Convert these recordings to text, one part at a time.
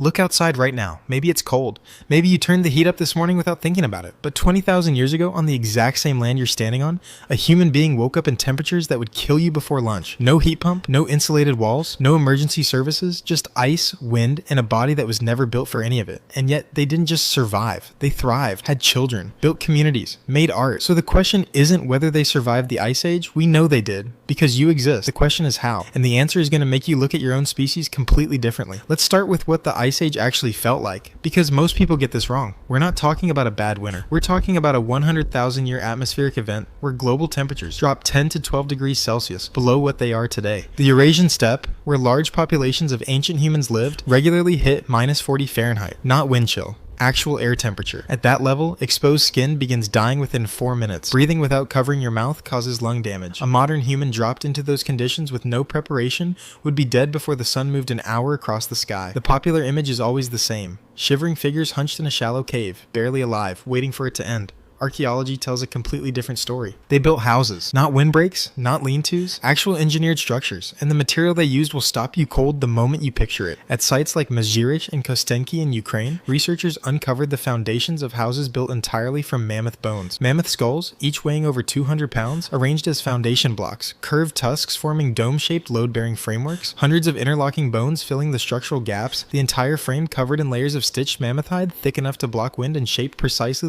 Look outside right now. Maybe it's cold. Maybe you turned the heat up this morning without thinking about it. But 20,000 years ago, on the exact same land you're standing on, a human being woke up in temperatures that would kill you before lunch. No heat pump, no insulated walls, no emergency services, just ice, wind, and a body that was never built for any of it. And yet, they didn't just survive. They thrived, had children, built communities, made art. So the question isn't whether they survived the Ice Age. We know they did, because you exist. The question is how. And the answer is going to make you look at your own species completely differently. Let's start with what the Ice Age actually felt like, because most people get this wrong. We're not talking about a bad winter. We're talking about a 100,000 year atmospheric event where global temperatures dropped 10 to 12 degrees Celsius below what they are today. The Eurasian steppe, where large populations of ancient humans lived, regularly hit minus 40 Fahrenheit, not wind chill. Actual air temperature. At that level, exposed skin begins dying within 4 minutes. Breathing without covering your mouth causes lung damage. A modern human dropped into those conditions with no preparation would be dead before the sun moved an hour across the sky. The popular image is always the same. Shivering figures hunched in a shallow cave, barely alive, waiting for it to end. Archaeology tells a completely different story. They built houses, not windbreaks, not lean-tos, actual engineered structures, and the material they used will stop you cold the moment you picture it. At sites like Mazirich and Kostenki in Ukraine, researchers uncovered the foundations of houses built entirely from mammoth bones. Mammoth skulls, each weighing over 200 pounds, arranged as foundation blocks, curved tusks forming dome-shaped load-bearing frameworks, hundreds of interlocking bones filling the structural gaps, the entire frame covered in layers of stitched mammoth hide thick enough to block wind and shaped precisely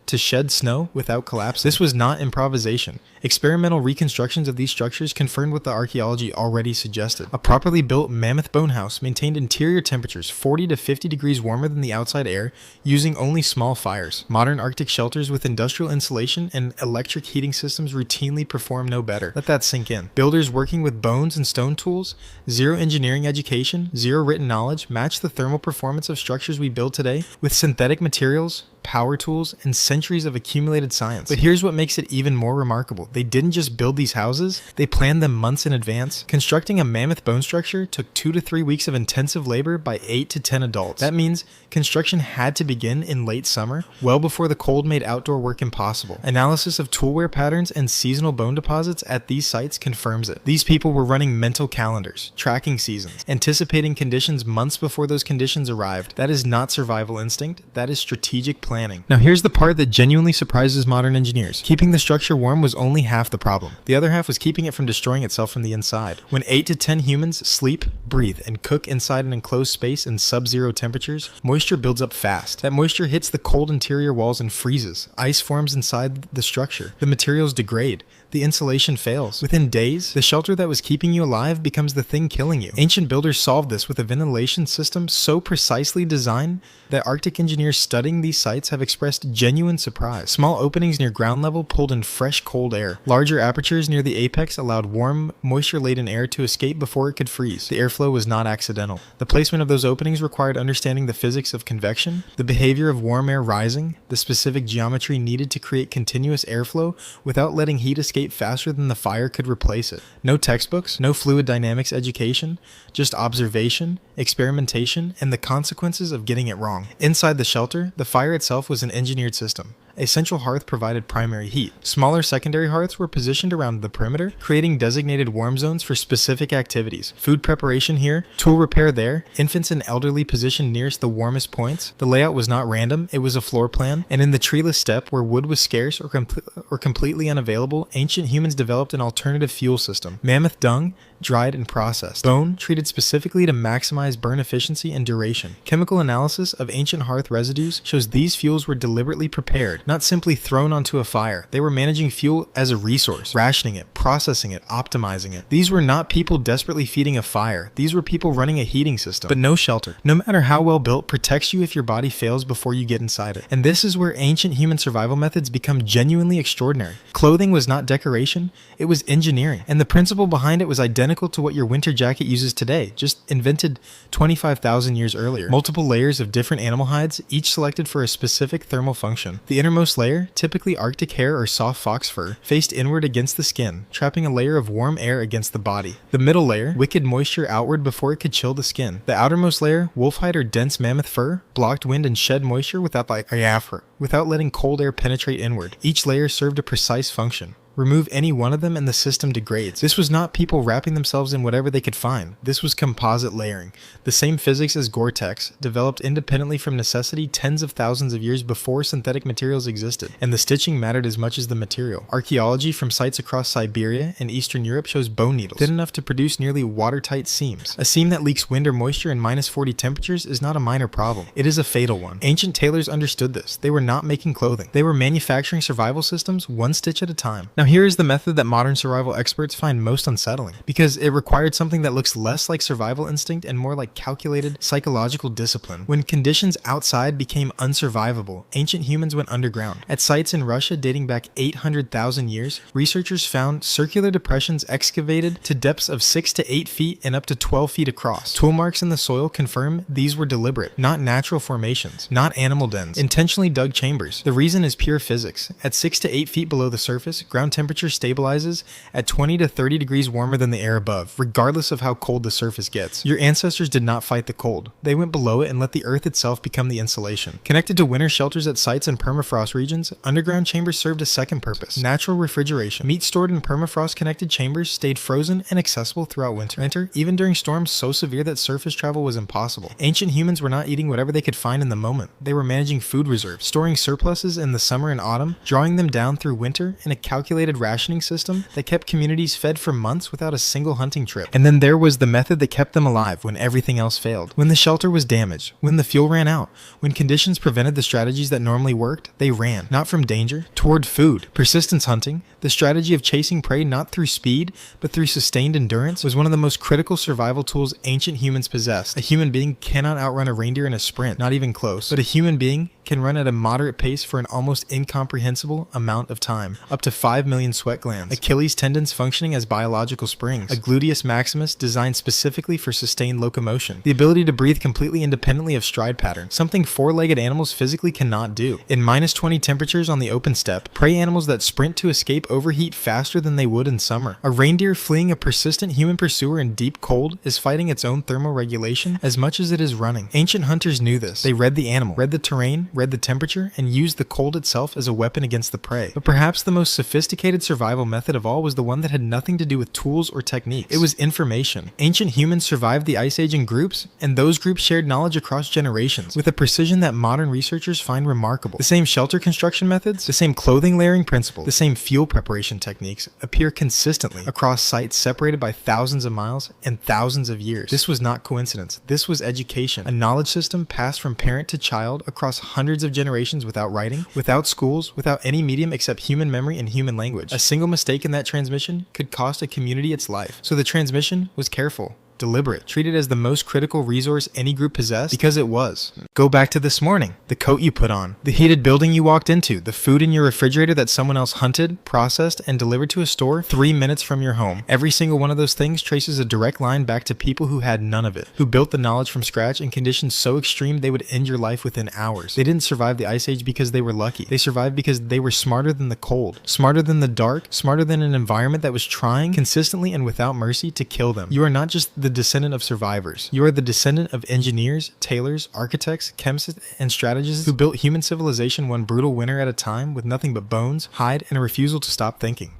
to shed snow without collapse. This was not improvisation. Experimental reconstructions of these structures confirmed what the archaeology already suggested. A properly built mammoth bone house maintained interior temperatures 40 to 50 degrees warmer than the outside air, using only small fires. Modern Arctic shelters with industrial insulation and electric heating systems routinely perform no better. Let that sink in. Builders working with bones and stone tools, zero engineering education, zero written knowledge, match the thermal performance of structures we build today with synthetic materials, power tools, and centuries of accumulated science. But here's what makes it even more remarkable. They didn't just build these houses, they planned them months in advance. Constructing a mammoth bone structure took 2 to 3 weeks of intensive labor by 8 to 10 adults. That means construction had to begin in late summer, well before the cold made outdoor work impossible. Analysis of tool wear patterns and seasonal bone deposits at these sites confirms it. These people were running mental calendars, tracking seasons, anticipating conditions months before those conditions arrived. That is not survival instinct, that is strategic planning. Now here's the part that genuinely surprises modern engineers. Keeping the structure warm was only half the problem. The other half was keeping it from destroying itself from the inside. When 8 to 10 humans sleep, breathe, and cook inside an enclosed space in sub-zero temperatures, moisture builds up fast. That moisture hits the cold interior walls and freezes. Ice forms inside the structure. The materials degrade. The insulation fails. Within days, the shelter that was keeping you alive becomes the thing killing you. Ancient builders solved this with a ventilation system so precisely designed that Arctic engineers studying these sites have expressed genuine surprise. Small openings near ground level pulled in fresh, cold air. Larger apertures near the apex allowed warm, moisture-laden air to escape before it could freeze. The airflow was not accidental. The placement of those openings required understanding the physics of convection, the behavior of warm air rising, the specific geometry needed to create continuous airflow without letting heat escape faster than the fire could replace it. No textbooks, no fluid dynamics education, just observation, experimentation, and the consequences of getting it wrong. Inside the shelter, the fire itself was an engineered system. A central hearth provided primary heat. Smaller secondary hearths were positioned around the perimeter, creating designated warm zones for specific activities. Food preparation here, tool repair there, infants and elderly positioned nearest the warmest points. The layout was not random, it was a floor plan. And in the treeless steppe, where wood was scarce or completely unavailable, ancient humans developed an alternative fuel system. Mammoth dung, dried and processed. Bone, treated specifically to maximize burn efficiency and duration. Chemical analysis of ancient hearth residues shows these fuels were deliberately prepared, not simply thrown onto a fire. They were managing fuel as a resource, rationing it, processing it, optimizing it. These were not people desperately feeding a fire. These were people running a heating system. But no shelter, no matter how well built, protects you if your body fails before you get inside it. And this is where ancient human survival methods become genuinely extraordinary. Clothing was not decoration, it was engineering. And the principle behind it was identical to what your winter jacket uses today, just invented 25,000 years earlier. Multiple layers of different animal hides, each selected for a specific thermal function. The innermost layer, typically Arctic hare or soft fox fur, faced inward against the skin, trapping a layer of warm air against the body. The middle layer, wicked moisture outward before it could chill the skin. The outermost layer, wolf hide or dense mammoth fur, blocked wind and shed moisture without letting cold air penetrate inward. Each layer served a precise function. Remove any one of them and the system degrades. This was not people wrapping themselves in whatever they could find. This was composite layering. The same physics as Gore-Tex, developed independently from necessity tens of thousands of years before synthetic materials existed, and the stitching mattered as much as the material. Archaeology from sites across Siberia and Eastern Europe shows bone needles, thin enough to produce nearly watertight seams. A seam that leaks wind or moisture in -40 temperatures is not a minor problem. It is a fatal one. Ancient tailors understood this. They were not making clothing. They were manufacturing survival systems one stitch at a time. Now here is the method that modern survival experts find most unsettling, because it required something that looks less like survival instinct and more like calculated psychological discipline. When conditions outside became unsurvivable, ancient humans went underground. At sites in Russia dating back 800,000 years, researchers found circular depressions excavated to depths of 6 to 8 feet and up to 12 feet across. Tool marks in the soil confirm these were deliberate, not natural formations, not animal dens, intentionally dug chambers. The reason is pure physics. At 6 to 8 feet below the surface, ground temperature stabilizes at 20 to 30 degrees warmer than the air above, regardless of how cold the surface gets. Your ancestors did not fight the cold. They went below it and let the earth itself become the insulation. Connected to winter shelters at sites in permafrost regions, underground chambers served a second purpose: natural refrigeration. Meat stored in permafrost-connected chambers stayed frozen and accessible throughout winter, even during storms so severe that surface travel was impossible. Ancient humans were not eating whatever they could find in the moment. They were managing food reserves, storing surpluses in the summer and autumn, drawing them down through winter in a calculated rationing system that kept communities fed for months without a single hunting trip. And then there was the method that kept them alive when everything else failed. When the shelter was damaged, when the fuel ran out, when conditions prevented the strategies that normally worked, they ran, not from danger, toward food. Persistence hunting, the strategy of chasing prey not through speed, but through sustained endurance, was one of the most critical survival tools ancient humans possessed. A human being cannot outrun a reindeer in a sprint, not even close, but a human being can run at a moderate pace for an almost incomprehensible amount of time, up to 5 million sweat glands, Achilles tendons functioning as biological springs, a gluteus maximus designed specifically for sustained locomotion, the ability to breathe completely independently of stride patterns, something four-legged animals physically cannot do. In -20 temperatures on the open steppe, prey animals that sprint to escape overheat faster than they would in summer. A reindeer fleeing a persistent human pursuer in deep cold is fighting its own thermal regulation as much as it is running. Ancient hunters knew this. They read the animal, read the terrain, read the temperature, and used the cold itself as a weapon against the prey. But perhaps the most sophisticated survival method of all was the one that had nothing to do with tools or techniques. It was information. Ancient humans survived the Ice Age in groups, and those groups shared knowledge across generations with a precision that modern researchers find remarkable. The same shelter construction methods, the same clothing layering principles, the same fuel preparation techniques appear consistently across sites separated by thousands of miles and thousands of years. This was not coincidence. This was education, a knowledge system passed from parent to child across hundreds of generations without writing, without schools, without any medium except human memory and human language. A single mistake in that transmission could cost a community its life. So the transmission was careful, deliberate, treated as the most critical resource any group possessed because it was. Go back to this morning, the coat you put on, the heated building you walked into, the food in your refrigerator that someone else hunted, processed, and delivered to a store 3 minutes from your home. Every single one of those things traces a direct line back to people who had none of it, who built the knowledge from scratch in conditions so extreme they would end your life within hours. They didn't survive the Ice Age because they were lucky. They survived because they were smarter than the cold, smarter than the dark, smarter than an environment that was trying consistently and without mercy to kill them. You are not just the descendant of survivors. You are the descendant of engineers, tailors, architects, chemists, and strategists who built human civilization one brutal winter at a time with nothing but bones, hide, and a refusal to stop thinking.